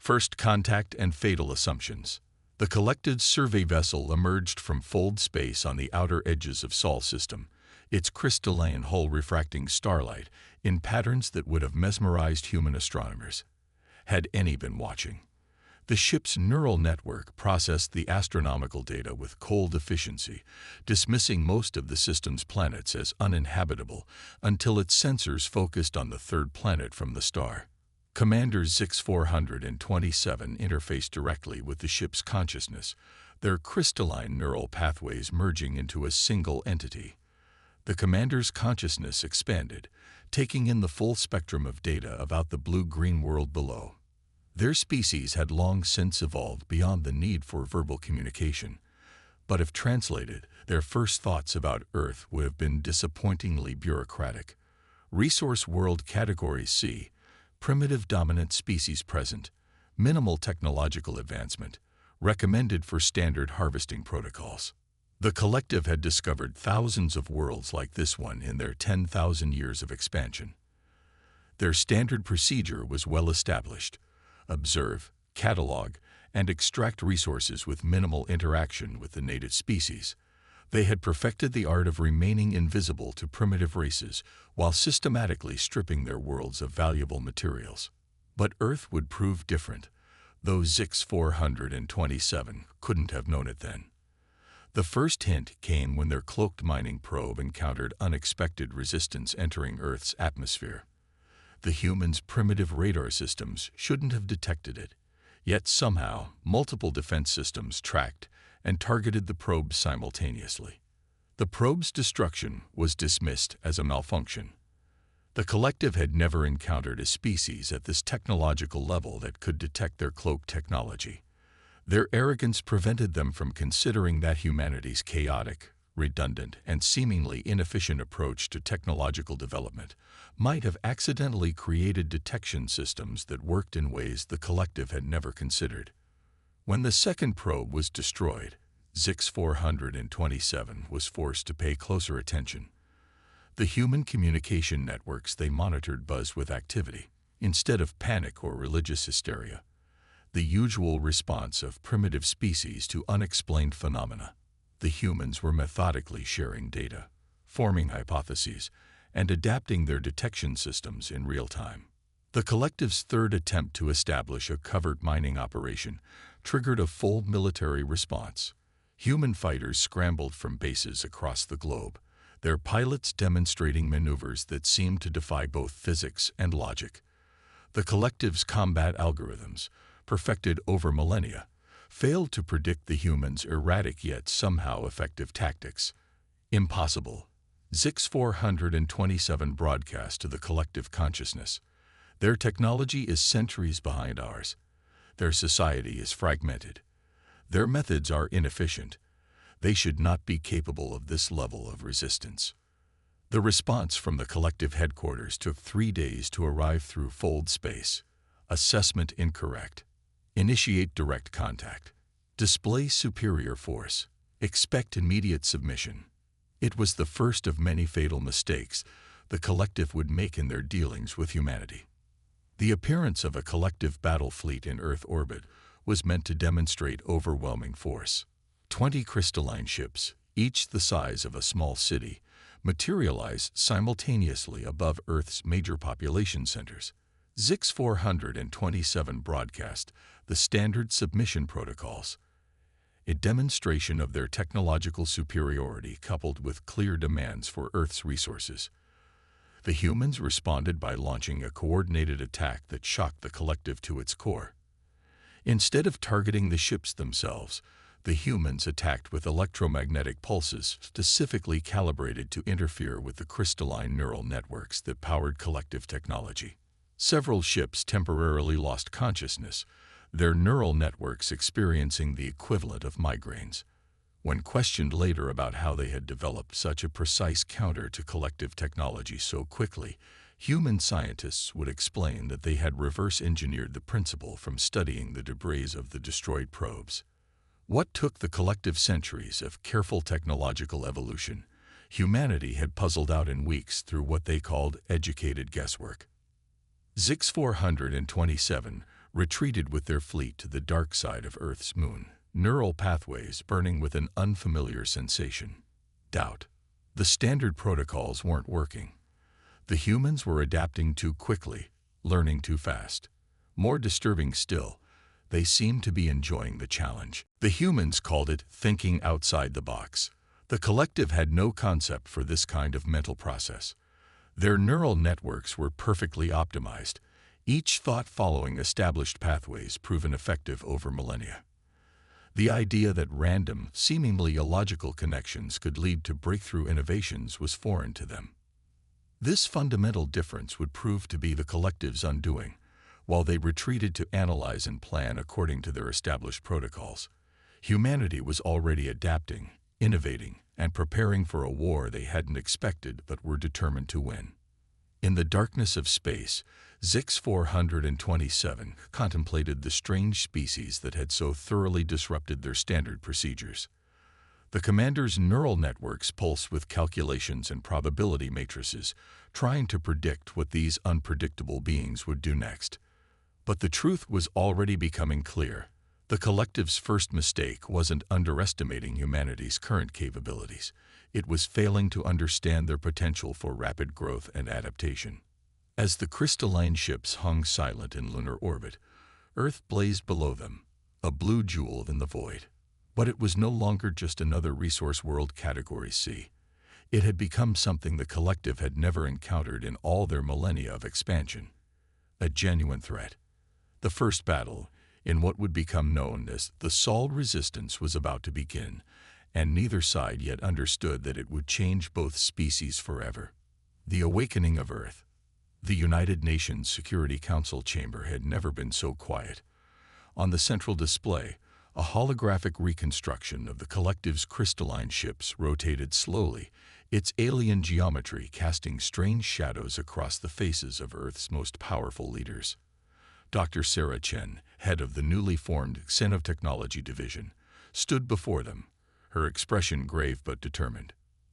First contact and fatal assumptions. The collected survey vessel emerged from fold space on the outer edges of Sol system, its crystalline hull refracting starlight in patterns that would have mesmerized human astronomers, had any been watching. The ship's neural network processed the astronomical data with cold efficiency, dismissing most of the system's planets as uninhabitable until its sensors focused on the third planet from the star. Commander Zix 427 interfaced directly with the ship's consciousness, their crystalline neural pathways merging into a single entity. The commander's consciousness expanded, taking in the full spectrum of data about the blue-green world below. Their species had long since evolved beyond the need for verbal communication, but if translated, their first thoughts about Earth would have been disappointingly bureaucratic. Resource World Category C, primitive dominant species present, minimal technological advancement, recommended for standard harvesting protocols. The collective had discovered thousands of worlds like this one in their 10,000 years of expansion. Their standard procedure was well established: observe, catalog, and extract resources with minimal interaction with the native species. They had perfected the art of remaining invisible to primitive races while systematically stripping their worlds of valuable materials. But Earth would prove different, though Zix 427 couldn't have known it then. The first hint came when their cloaked mining probe encountered unexpected resistance entering Earth's atmosphere. The humans' primitive radar systems shouldn't have detected it, yet somehow multiple defense systems tracked and targeted the probe simultaneously. The probe's destruction was dismissed as a malfunction. The collective had never encountered a species at this technological level that could detect their cloaked technology. Their arrogance prevented them from considering that humanity's chaotic, redundant, and seemingly inefficient approach to technological development might have accidentally created detection systems that worked in ways the collective had never considered. When the second probe was destroyed, Zix 427 was forced to pay closer attention. The human communication networks they monitored buzzed with activity, instead of panic or religious hysteria, the usual response of primitive species to unexplained phenomena. The humans were methodically sharing data, forming hypotheses, and adapting their detection systems in real time. The collective's third attempt to establish a covert mining operation triggered a full military response. Human fighters scrambled from bases across the globe, their pilots demonstrating maneuvers that seemed to defy both physics and logic. The collective's combat algorithms, perfected over millennia, failed to predict the humans' erratic yet somehow effective tactics. Impossible. Zix 427 broadcast to the collective consciousness. Their technology is centuries behind ours. Their society is fragmented. Their methods are inefficient. They should not be capable of this level of resistance. The response from the collective headquarters took 3 days to arrive through fold space. Assessment incorrect. Initiate direct contact. Display superior force. Expect immediate submission. It was the first of many fatal mistakes the collective would make in their dealings with humanity. The appearance of a collective battle fleet in Earth orbit was meant to demonstrate overwhelming force. 20 crystalline ships, each the size of a small city, materialized simultaneously above Earth's major population centers. Zix 427 broadcast the standard submission protocols, a demonstration of their technological superiority coupled with clear demands for Earth's resources. The humans responded by launching a coordinated attack that shocked the collective to its core. Instead of targeting the ships themselves, the humans attacked with electromagnetic pulses specifically calibrated to interfere with the crystalline neural networks that powered collective technology. Several ships temporarily lost consciousness, their neural networks experiencing the equivalent of migraines. When questioned later about how they had developed such a precise counter to collective technology so quickly, human scientists would explain that they had reverse-engineered the principle from studying the debris of the destroyed probes. What took the collective centuries of careful technological evolution, humanity had puzzled out in weeks through what they called educated guesswork. Zix 427 retreated with their fleet to the dark side of Earth's moon, neural pathways burning with an unfamiliar sensation. Doubt. The standard protocols weren't working. The humans were adapting too quickly, learning too fast. More disturbing still, they seemed to be enjoying the challenge. The humans called it thinking outside the box. The collective had no concept for this kind of mental process. Their neural networks were perfectly optimized, each thought following established pathways proven effective over millennia. The idea that random, seemingly illogical connections could lead to breakthrough innovations was foreign to them. This fundamental difference would prove to be the collective's undoing, while they retreated to analyze and plan according to their established protocols. Humanity was already adapting, innovating, and preparing for a war they hadn't expected but were determined to win. In the darkness of space, Zix 427 contemplated the strange species that had so thoroughly disrupted their standard procedures. The commander's neural networks pulsed with calculations and probability matrices, trying to predict what these unpredictable beings would do next. But the truth was already becoming clear. The collective's first mistake wasn't underestimating humanity's current capabilities. It was failing to understand their potential for rapid growth and adaptation. As the crystalline ships hung silent in lunar orbit, Earth blazed below them, a blue jewel in the void. But it was no longer just another resource world Category C. It had become something the collective had never encountered in all their millennia of expansion. A genuine threat. The first battle, in what would become known as the Sol Resistance, was about to begin, and neither side yet understood that it would change both species forever. The awakening of Earth. The United Nations Security Council chamber had never been so quiet. On the central display, a holographic reconstruction of the collective's crystalline ships rotated slowly, its alien geometry casting strange shadows across the faces of Earth's most powerful leaders. Dr. Sarah Chen, head of the newly formed Xenotechnology Division, stood before them, her expression grave but determined.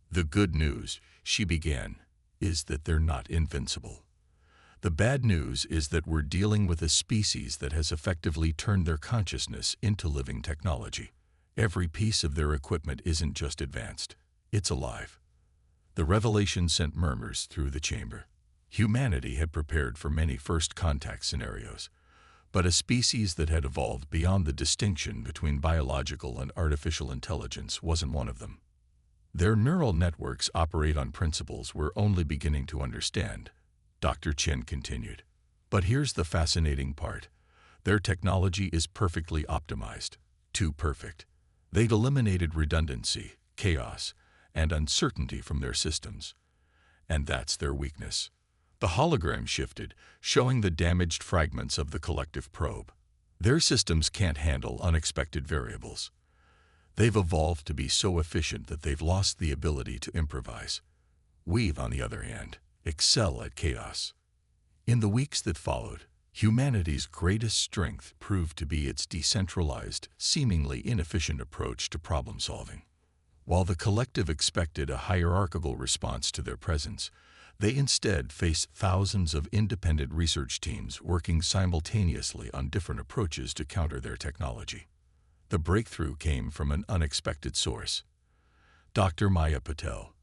"The good news," she began, "is that they're not invincible. The bad news is that we're dealing with a species that has effectively turned their consciousness into living technology. Every piece of their equipment isn't just advanced, it's alive." The revelation sent murmurs through the chamber. Humanity had prepared for many first contact scenarios, but a species that had evolved beyond the distinction between biological and artificial intelligence wasn't one of them. Their neural networks operate on principles we're only beginning to understand, Dr. Chen continued. But here's the fascinating part. Their technology is perfectly optimized. Too perfect. They'd eliminated redundancy, chaos, and uncertainty from their systems. And that's their weakness. The hologram shifted, showing the damaged fragments of the collective probe. Their systems can't handle unexpected variables. They've evolved to be so efficient that they've lost the ability to improvise. We've, on the other hand, excel at chaos. In the weeks that followed, humanity's greatest strength proved to be its decentralized, seemingly inefficient approach to problem solving. While the collective expected a hierarchical response to their presence, they instead faced thousands of independent research teams working simultaneously on different approaches to counter their technology. The breakthrough came from an unexpected source. Dr. Maya Patel,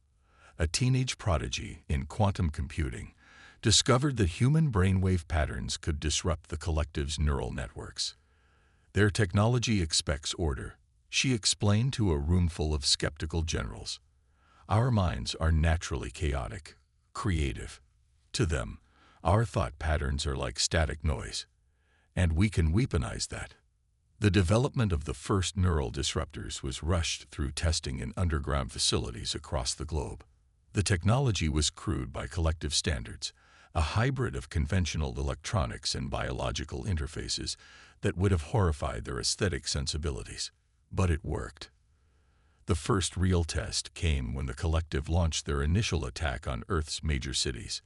a teenage prodigy in quantum computing, discovered that human brainwave patterns could disrupt the collective's neural networks. Their technology expects order, she explained to a roomful of skeptical generals. Our minds are naturally chaotic, creative. To them, our thought patterns are like static noise, and we can weaponize that. The development of the first neural disruptors was rushed through testing in underground facilities across the globe. The technology was crude by collective standards, a hybrid of conventional electronics and biological interfaces that would have horrified their aesthetic sensibilities. But it worked. The first real test came when the collective launched their initial attack on Earth's major cities.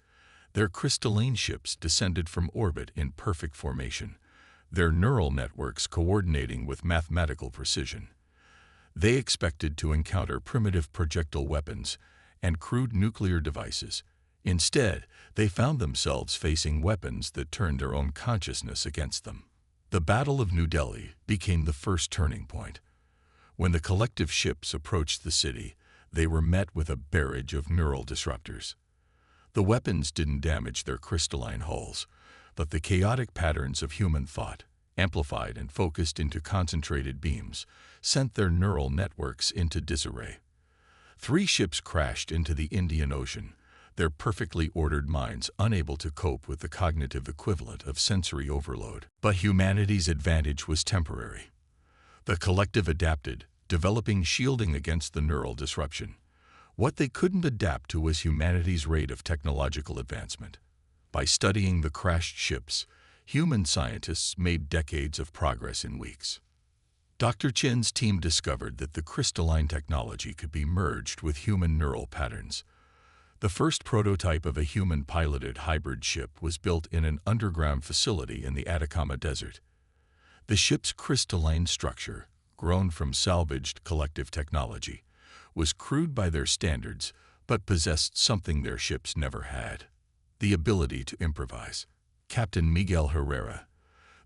Their crystalline ships descended from orbit in perfect formation, their neural networks coordinating with mathematical precision. They expected to encounter primitive projectile weapons and crude nuclear devices. Instead, they found themselves facing weapons that turned their own consciousness against them. The Battle of New Delhi became the first turning point. When the collective ships approached the city, they were met with a barrage of neural disruptors. The weapons didn't damage their crystalline hulls, but the chaotic patterns of human thought, amplified and focused into concentrated beams, sent their neural networks into disarray. 3 ships crashed into the Indian Ocean, their perfectly ordered minds unable to cope with the cognitive equivalent of sensory overload. But humanity's advantage was temporary. The collective adapted, developing shielding against the neural disruption. What they couldn't adapt to was humanity's rate of technological advancement. By studying the crashed ships, human scientists made decades of progress in weeks. Dr. Chen's team discovered that the crystalline technology could be merged with human neural patterns. The first prototype of a human-piloted hybrid ship was built in an underground facility in the Atacama Desert. The ship's crystalline structure, grown from salvaged collective technology, was crude by their standards, but possessed something their ships never had: the ability to improvise. Captain Miguel Herrera,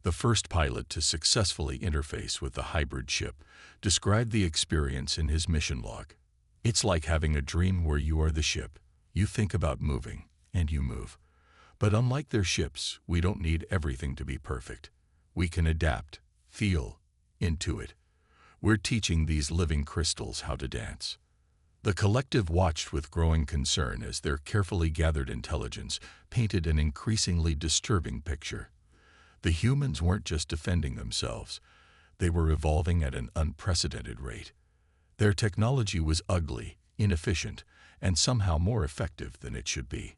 the first pilot to successfully interface with the hybrid ship, described the experience in his mission log. "It's like having a dream where you are the ship. You think about moving, and you move. But unlike their ships, we don't need everything to be perfect. We can adapt, feel, intuit. We're teaching these living crystals how to dance." The collective watched with growing concern as their carefully gathered intelligence painted an increasingly disturbing picture. The humans weren't just defending themselves, they were evolving at an unprecedented rate. Their technology was ugly, inefficient, and somehow more effective than it should be.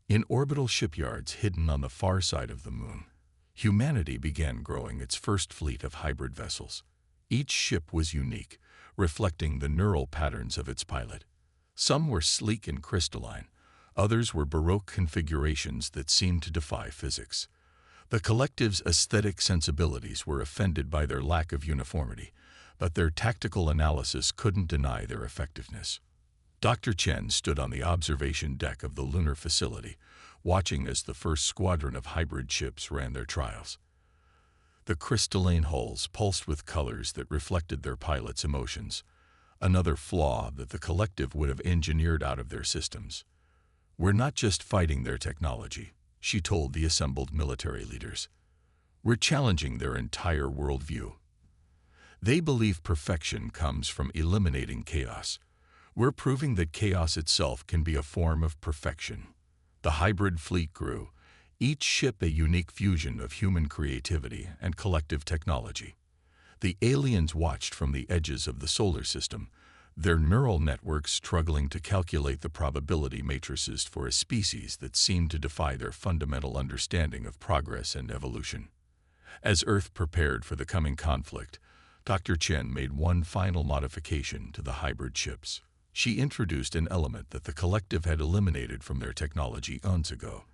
In orbital shipyards hidden on the far side of the moon, humanity began growing its first fleet of hybrid vessels. Each ship was unique, reflecting the neural patterns of its pilot. Some were sleek and crystalline, others were baroque configurations that seemed to defy physics. The collective's aesthetic sensibilities were offended by their lack of uniformity, but their tactical analysis couldn't deny their effectiveness. Dr. Chen stood on the observation deck of the lunar facility, watching as the first squadron of hybrid ships ran their trials. The crystalline hulls pulsed with colors that reflected their pilots' emotions, another flaw that the collective would have engineered out of their systems. "We're not just fighting their technology," she told the assembled military leaders. "We're challenging their entire worldview. They believe perfection comes from eliminating chaos. We're proving that chaos itself can be a form of perfection." The hybrid fleet grew, each ship a unique fusion of human creativity and collective technology. The aliens watched from the edges of the solar system, their neural networks struggling to calculate the probability matrices for a species that seemed to defy their fundamental understanding of progress and evolution. As Earth prepared for the coming conflict, Dr. Chen made one final modification to the hybrid ships. She introduced an element that the collective had eliminated from their technology eons ago: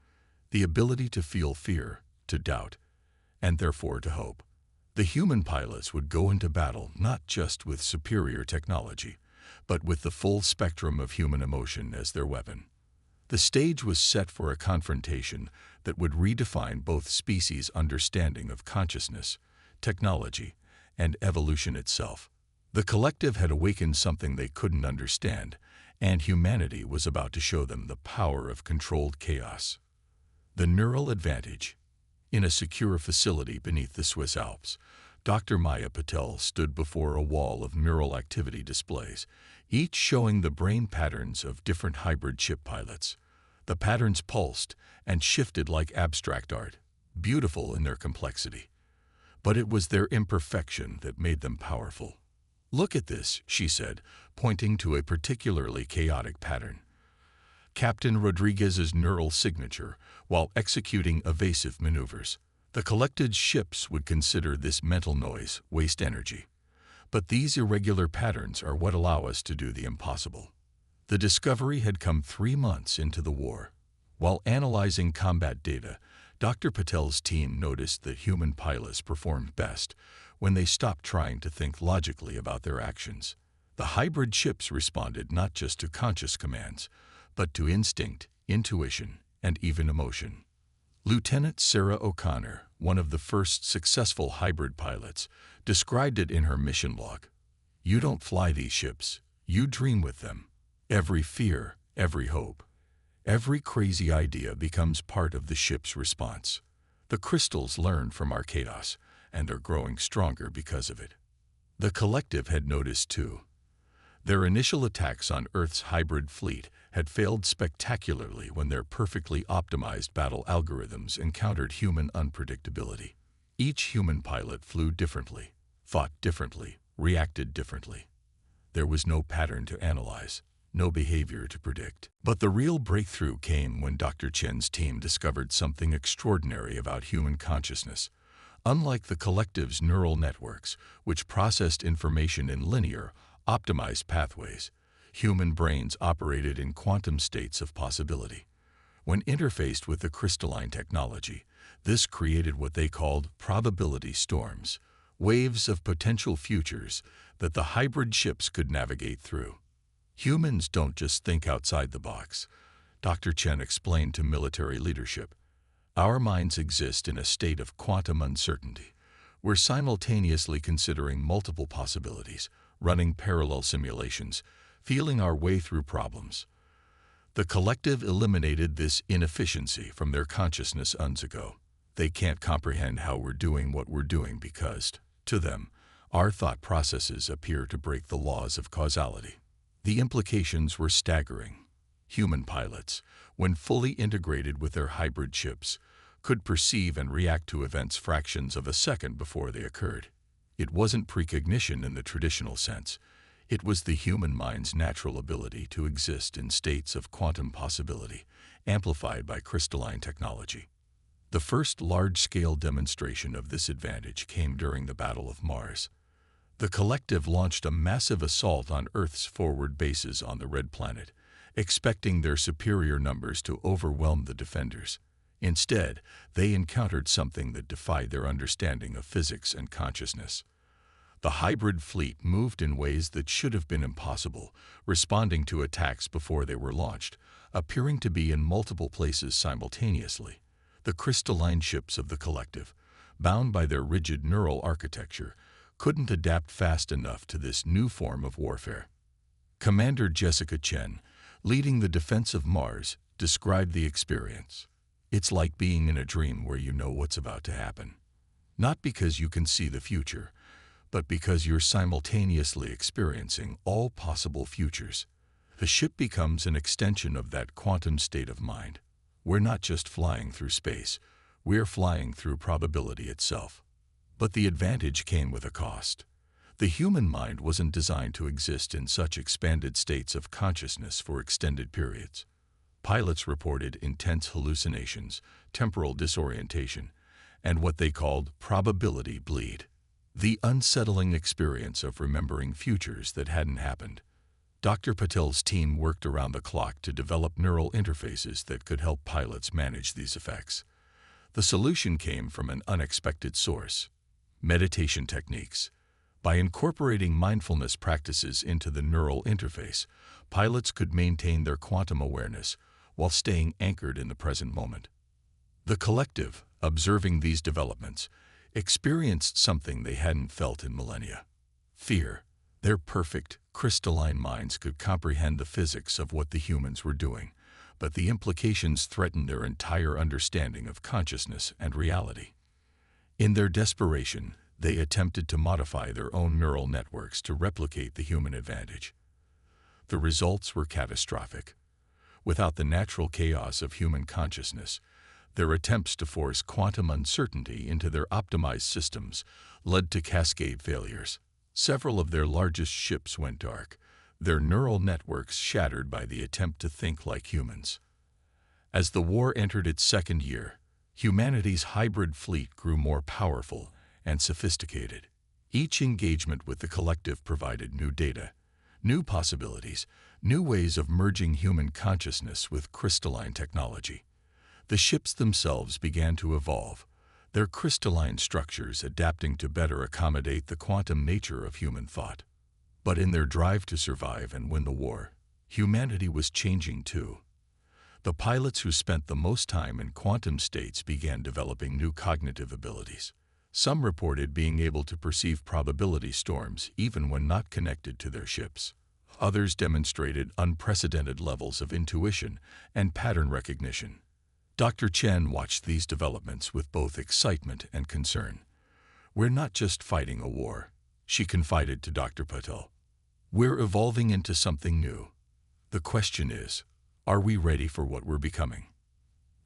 the ability to feel fear, to doubt, and therefore to hope. The human pilots would go into battle not just with superior technology, but with the full spectrum of human emotion as their weapon. The stage was set for a confrontation that would redefine both species' understanding of consciousness, technology, and evolution itself. The collective had awakened something they couldn't understand, and humanity was about to show them the power of controlled chaos. The neural advantage. In a secure facility beneath the Swiss Alps, Dr. Maya Patel stood before a wall of neural activity displays, each showing the brain patterns of different hybrid ship pilots. The patterns pulsed and shifted like abstract art, beautiful in their complexity. But it was their imperfection that made them powerful. "Look at this," she said, pointing to a particularly chaotic pattern. Captain Rodriguez's neural signature while executing evasive maneuvers. The collected ships would consider this mental noise waste energy. But these irregular patterns are what allow us to do the impossible. The discovery had come 3 months into the war. While analyzing combat data, Dr. Patel's team noticed that human pilots performed best when they stopped trying to think logically about their actions. The hybrid ships responded not just to conscious commands, but to instinct, intuition, and even emotion. Lieutenant Sarah O'Connor, one of the first successful hybrid pilots, described it in her mission log. "You don't fly these ships, you dream with them. Every fear, every hope, every crazy idea becomes part of the ship's response. The crystals learn from our chaos, and are growing stronger because of it." The collective had noticed too. Their initial attacks on Earth's hybrid fleet had failed spectacularly when their perfectly optimized battle algorithms encountered human unpredictability. Each human pilot flew differently, thought differently, reacted differently. There was no pattern to analyze, no behavior to predict. But the real breakthrough came when Dr. Chen's team discovered something extraordinary about human consciousness. Unlike the collective's neural networks, which processed information in linear, optimized pathways, human brains operated in quantum states of possibility. When interfaced with the crystalline technology, this created what they called probability storms, waves of potential futures that the hybrid ships could navigate through. Humans don't just think outside the box, Dr. Chen explained to military leadership. Our minds exist in a state of quantum uncertainty. We're simultaneously considering multiple possibilities, running parallel simulations, feeling our way through problems. The collective eliminated this inefficiency from their consciousness eons ago. They can't comprehend how we're doing what we're doing because, to them, our thought processes appear to break the laws of causality. The implications were staggering. Human pilots, when fully integrated with their hybrid ships, could perceive and react to events fractions of a second before they occurred. It wasn't precognition in the traditional sense. It was the human mind's natural ability to exist in states of quantum possibility, amplified by crystalline technology. The first large-scale demonstration of this advantage came during the Battle of Mars. The collective launched a massive assault on Earth's forward bases on the Red Planet, expecting their superior numbers to overwhelm the defenders. Instead, they encountered something that defied their understanding of physics and consciousness. The hybrid fleet moved in ways that should have been impossible, responding to attacks before they were launched, appearing to be in multiple places simultaneously. The crystalline ships of the collective, bound by their rigid neural architecture, couldn't adapt fast enough to this new form of warfare. Commander Jessica Chen, leading the defense of Mars, described the experience. "It's like being in a dream where you know what's about to happen. Not because you can see the future, but because you're simultaneously experiencing all possible futures. The ship becomes an extension of that quantum state of mind. We're not just flying through space, we're flying through probability itself." But the advantage came with a cost. The human mind wasn't designed to exist in such expanded states of consciousness for extended periods. Pilots reported intense hallucinations, temporal disorientation, and what they called probability bleed, the unsettling experience of remembering futures that hadn't happened. Dr. Patel's team worked around the clock to develop neural interfaces that could help pilots manage these effects. The solution came from an unexpected source: meditation techniques. By incorporating mindfulness practices into the neural interface, pilots could maintain their quantum awareness while staying anchored in the present moment. The collective, observing these developments, experienced something they hadn't felt in millennia: fear. Their perfect, crystalline minds could comprehend the physics of what the humans were doing, but the implications threatened their entire understanding of consciousness and reality. In their desperation, they attempted to modify their own neural networks to replicate the human advantage. The results were catastrophic. Without the natural chaos of human consciousness, their attempts to force quantum uncertainty into their optimized systems led to cascade failures. Several of their largest ships went dark, their neural networks shattered by the attempt to think like humans. As the war entered its second year, humanity's hybrid fleet grew more powerful and sophisticated. Each engagement with the collective provided new data, new possibilities, new ways of merging human consciousness with crystalline technology. The ships themselves began to evolve, their crystalline structures adapting to better accommodate the quantum nature of human thought. But in their drive to survive and win the war, humanity was changing too. The pilots who spent the most time in quantum states began developing new cognitive abilities. Some reported being able to perceive probability storms even when not connected to their ships. Others demonstrated unprecedented levels of intuition and pattern recognition. Dr. Chen watched these developments with both excitement and concern. "We're not just fighting a war," she confided to Dr. Patel. "We're evolving into something new. The question is, are we ready for what we're becoming?"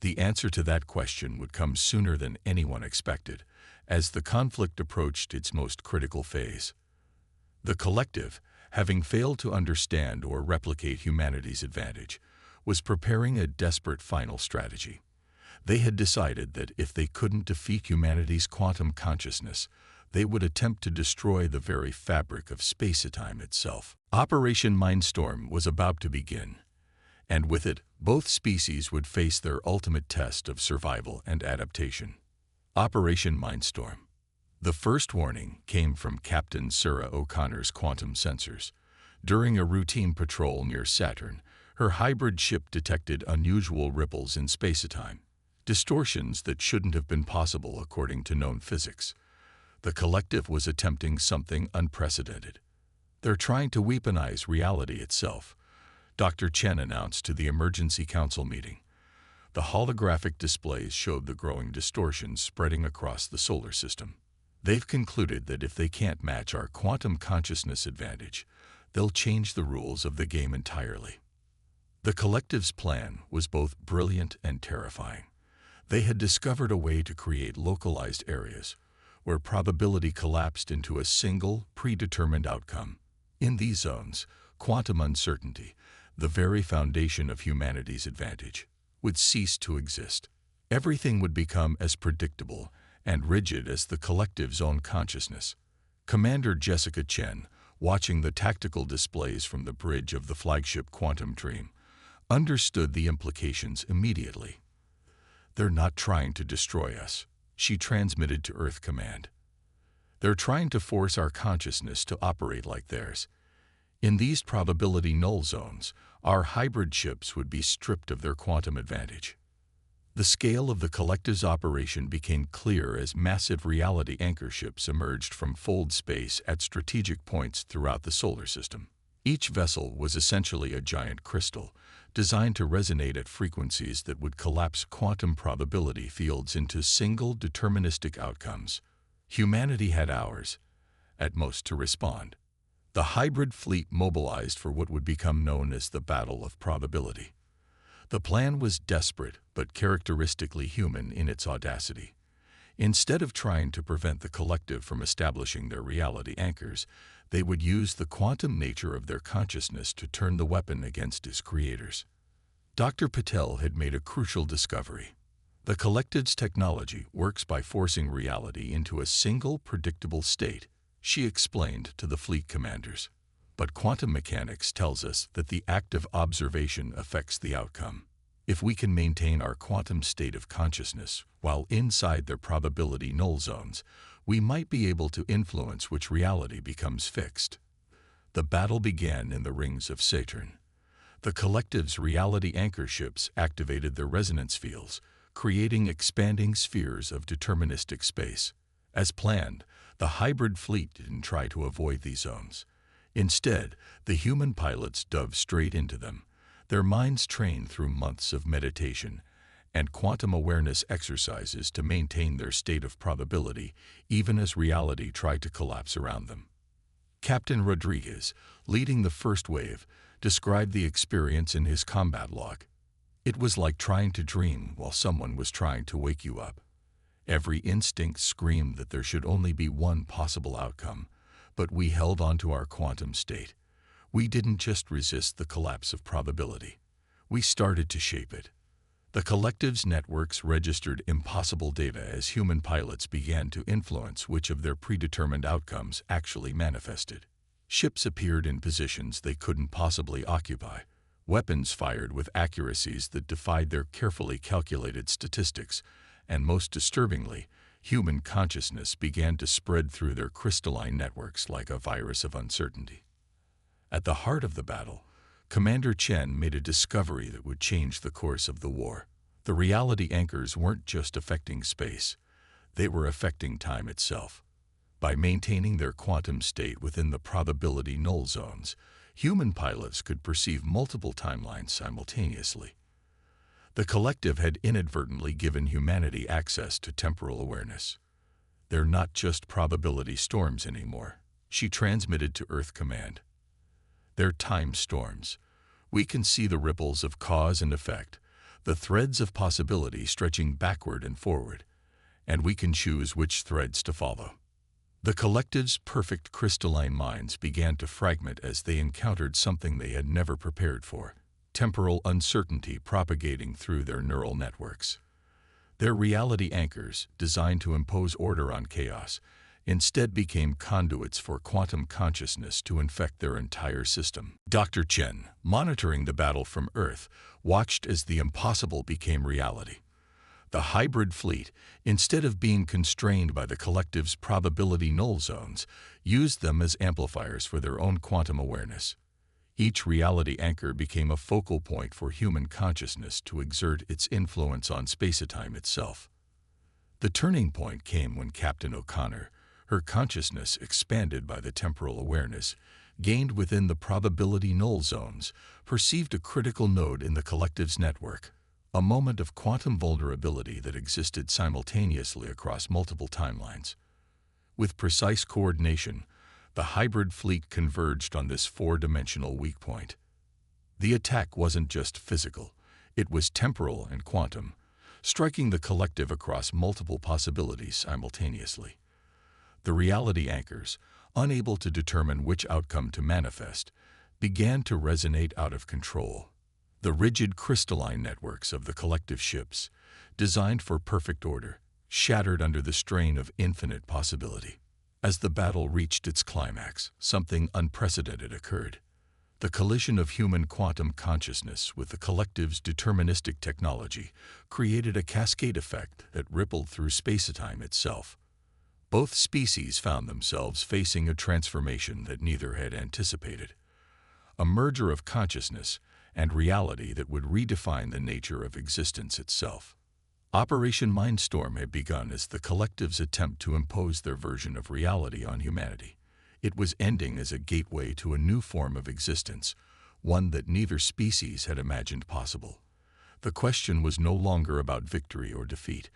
The answer to that question would come sooner than anyone expected, as the conflict approached its most critical phase. The collective, having failed to understand or replicate humanity's advantage, was preparing a desperate final strategy. They had decided that if they couldn't defeat humanity's quantum consciousness, they would attempt to destroy the very fabric of space-time itself. Operation Mindstorm was about to begin, and with it, both species would face their ultimate test of survival and adaptation. Operation Mindstorm. The first warning came from Captain Sarah O'Connor's quantum sensors. During a routine patrol near Saturn, her hybrid ship detected unusual ripples in space-time, distortions that shouldn't have been possible according to known physics. The collective was attempting something unprecedented. "They're trying to weaponize reality itself," Dr. Chen announced to the Emergency Council meeting. The holographic displays showed the growing distortions spreading across the solar system. "They've concluded that if they can't match our quantum consciousness advantage, they'll change the rules of the game entirely." The collective's plan was both brilliant and terrifying. They had discovered a way to create localized areas where probability collapsed into a single, predetermined outcome. In these zones, quantum uncertainty, the very foundation of humanity's advantage, would cease to exist. Everything would become as predictable and rigid as the collective's own consciousness. Commander Jessica Chen, watching the tactical displays from the bridge of the flagship Quantum Dream, understood the implications immediately. "They're not trying to destroy us," she transmitted to Earth Command. "They're trying to force our consciousness to operate like theirs. In these probability null zones, our hybrid ships would be stripped of their quantum advantage." The scale of the collective's operation became clear as massive reality anchor ships emerged from fold space at strategic points throughout the solar system. Each vessel was essentially a giant crystal, designed to resonate at frequencies that would collapse quantum probability fields into single deterministic outcomes. Humanity had hours, at most, to respond. The hybrid fleet mobilized for what would become known as the Battle of Probability. The plan was desperate but characteristically human in its audacity. Instead of trying to prevent the collective from establishing their reality anchors, they would use the quantum nature of their consciousness to turn the weapon against its creators. Dr. Patel had made a crucial discovery. The collective's technology works by forcing reality into a single, predictable state, she explained to the fleet commanders. But quantum mechanics tells us that the act of observation affects the outcome. If we can maintain our quantum state of consciousness while inside their probability null zones, we might be able to influence which reality becomes fixed. The battle began in the rings of Saturn. The collective's reality anchor ships activated their resonance fields, creating expanding spheres of deterministic space. As planned, the hybrid fleet didn't try to avoid these zones. Instead, the human pilots dove straight into them, their minds trained through months of meditation and quantum awareness exercises to maintain their state of probability, even as reality tried to collapse around them. Captain Rodriguez, leading the first wave, described the experience in his combat log. "It was like trying to dream while someone was trying to wake you up. Every instinct screamed that there should only be one possible outcome, but we held on to our quantum state. We didn't just resist the collapse of probability. We started to shape it." The collective's networks registered impossible data as human pilots began to influence which of their predetermined outcomes actually manifested. Ships appeared in positions they couldn't possibly occupy, weapons fired with accuracies that defied their carefully calculated statistics, and most disturbingly, human consciousness began to spread through their crystalline networks like a virus of uncertainty. At the heart of the battle, Commander Chen made a discovery that would change the course of the war. The reality anchors weren't just affecting space, they were affecting time itself. By maintaining their quantum state within the probability null zones, human pilots could perceive multiple timelines simultaneously. The collective had inadvertently given humanity access to temporal awareness. They're not just probability storms anymore, she transmitted to Earth Command. They're time storms. We can see the ripples of cause and effect, the threads of possibility stretching backward and forward, and we can choose which threads to follow. The collective's perfect crystalline minds began to fragment as they encountered something they had never prepared for: temporal uncertainty propagating through their neural networks. Their reality anchors, designed to impose order on chaos, instead became conduits for quantum consciousness to infect their entire system. Dr. Chen, monitoring the battle from Earth, watched as the impossible became reality. The hybrid fleet, instead of being constrained by the collective's probability null zones, used them as amplifiers for their own quantum awareness. Each reality anchor became a focal point for human consciousness to exert its influence on spacetime itself. The turning point came when Captain O'Connor, her consciousness expanded by the temporal awareness gained within the probability null zones, perceived a critical node in the collective's network, a moment of quantum vulnerability that existed simultaneously across multiple timelines. With precise coordination, the hybrid fleet converged on this four-dimensional weak point. The attack wasn't just physical, it was temporal and quantum, striking the collective across multiple possibilities simultaneously. The reality anchors, unable to determine which outcome to manifest, began to resonate out of control. The rigid crystalline networks of the collective ships, designed for perfect order, shattered under the strain of infinite possibility. As the battle reached its climax, something unprecedented occurred. The collision of human quantum consciousness with the collective's deterministic technology created a cascade effect that rippled through spacetime itself. Both species found themselves facing a transformation that neither had anticipated, a merger of consciousness and reality that would redefine the nature of existence itself. Operation Mindstorm had begun as the collective's attempt to impose their version of reality on humanity. It was ending as a gateway to a new form of existence, one that neither species had imagined possible. The question was no longer about victory or defeat,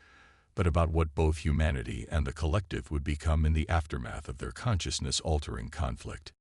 but about what both humanity and the collective would become in the aftermath of their consciousness-altering conflict.